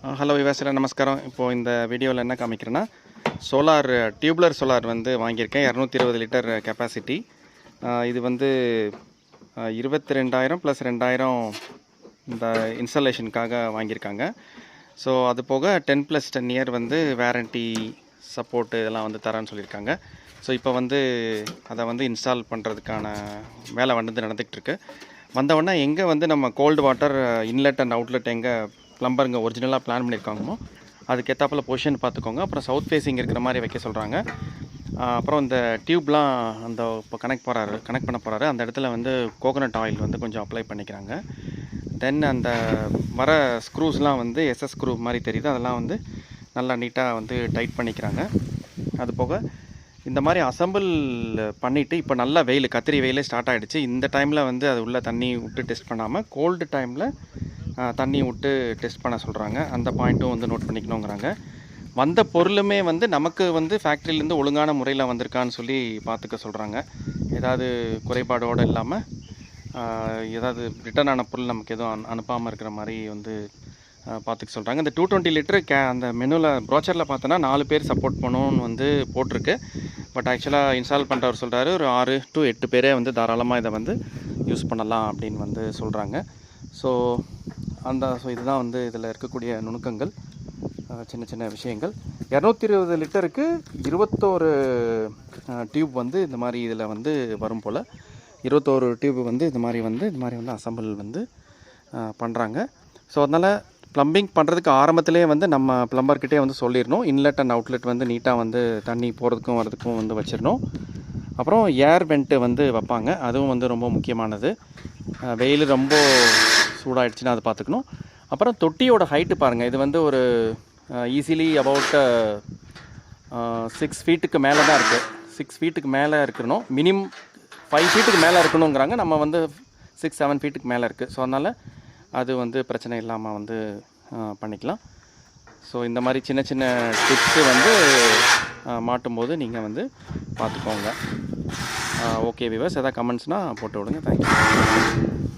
Hello விவாசில நமஸ்காரம். இப்போது இந்த வீடியோவில் என்ன காமிக்கிறேன்னா, சோலார் டியூப்லர் சோலார் வந்து வாங்கியிருக்கேன். 220 லிட்டர் கெப்பாசிட்டி. இது வந்து 22,000 ப்ளஸ் 2,000 இந்த இன்ஸ்டாலேஷனுக்காக வாங்கியிருக்காங்க. ஸோ அது போக 10+10 இயர் வந்து வேரண்டி சப்போர்ட்டு இதெல்லாம் வந்து தரேன்னு சொல்லியிருக்காங்க. ஸோ இப்போ வந்து அதை வந்து இன்ஸ்டால் பண்ணுறதுக்கான வேலை வந்து நடந்துகிட்ருக்கு. வந்தவுடனே எங்கே வந்து நம்ம cold water inlet and outlet எங்கே ப்ளம்பருங்க ஒரிஜினலாக பிளான் பண்ணியிருக்காங்களோ அதுக்கேற்றாப்பில் பொசிஷன் பார்த்துக்கோங்க. அப்புறம் சவுத் ஃபேஸிங் இருக்கிற மாதிரி வைக்க சொல்கிறாங்க. அப்புறம் இந்த டியூப்லாம் அந்த இப்போ கனெக்ட் பண்ண போகிறாரு அந்த இடத்துல வந்து கோகோனட் ஆயில் வந்து கொஞ்சம் அப்ளை பண்ணிக்கிறாங்க. தென் அந்த வர ஸ்க்ரூஸ்லாம் வந்து எஸ்எஸ் ஸ்க்ரூ மாதிரி தெரியுது, அதெல்லாம் வந்து நல்லா நீட்டாக வந்து டைட் பண்ணிக்கிறாங்க. அது போக இந்த மாதிரி அசம்பிள் பண்ணிவிட்டு இப்போ நல்லா வெயில், கத்திரி வெயிலே ஸ்டார்ட் ஆகிடுச்சு. இந்த டைமில் வந்து அது உள்ளே தண்ணி விட்டு டெஸ்ட் பண்ணாமல் கோல்டு டைமில் தண்ணி விட்டு டெஸ்ட் பண்ண சொல்கிறாங்க. அந்த பாயிண்ட்டும் வந்து நோட் பண்ணிக்கணுங்கிறாங்க. வந்த பொருளுமே வந்து நமக்கு வந்து ஃபேக்ட்ரியிலேருந்து ஒழுங்கான முறையில் வந்திருக்கான்னு சொல்லி பார்த்துக்க சொல்கிறாங்க. ஏதாவது குறைபாடோடு இல்லாமல் ஏதாவது ரிட்டர்ன் ஆன பொருள் நமக்கு எதுவும் அனுப்பாமல் இருக்கிற மாதிரி வந்து பார்த்துக்க சொல்கிறாங்க. இந்த 220 லிட்டரு அந்த மெனுவில் ப்ரோச்சரில் பார்த்தோன்னா 4 பேர் சப்போர்ட் பண்ணணும்னு வந்து போட்டிருக்கு. பட் ஆக்சுவலாக இன்ஸ்டால் பண்ணுறவர் சொல்கிறாரு ஒரு 6 to 8 பேரே வந்து தாராளமாக இதை வந்து யூஸ் பண்ணலாம் அப்படின்னு வந்து சொல்கிறாங்க. ஸோ இதுதான் வந்து இதில் இருக்கக்கூடிய நுணுக்கங்கள், சின்ன சின்ன விஷயங்கள். 220 லிட்டருக்கு 21 டியூப் வந்து இந்த மாதிரி இதில் வந்து வரும் போல். 21 டியூப் வந்து இது மாதிரி வந்து அசம்பிள் வந்து பண்ணுறாங்க. ஸோ அதனால் ப்ளம்பிங் பண்ணுறதுக்கு ஆரம்பத்திலே வந்து நம்ம ப்ளம்பர்கிட்டே வந்து சொல்லிடணும். இன்லெட் அண்ட் அவுட்லெட் வந்து நீட்டாக வந்து தண்ணி போகிறதுக்கும் வரதுக்கும் வந்து வச்சிடணும். அப்புறம் ஏர் வெண்ட்டு வந்து வைப்பாங்க, அதுவும் வந்து ரொம்ப முக்கியமானது. வெயில் ரொம்ப சூடாகிடுச்சுன்னா அதை பார்த்துக்கணும். அப்புறம் தொட்டியோட ஹைட்டு பாருங்கள், இது வந்து ஒரு ஈஸிலி அபவுட் 6 ஃபீட்டுக்கு மேலே தான் இருக்குது. 6 ஃபீட்டுக்கு மேலே இருக்கணும், மினிமம் 5 ஃபீட்டுக்கு மேலே இருக்கணுங்கிறாங்க. நம்ம வந்து 6-7 ஃபீட்டுக்கு மேலே இருக்குது. ஸோ அதனால் அது வந்து பிரச்சனை இல்லாமல் வந்து பண்ணிக்கலாம். ஸோ இந்த மாதிரி சின்ன சின்ன டிப்ஸு வந்து மாட்டும்போது நீங்கள் வந்து பார்த்துக்கோங்க. ஓகே வியூவர்ஸ், எதாவது கமெண்ட்ஸ்னால் போட்டு விடுங்க. தேங்க்யூ.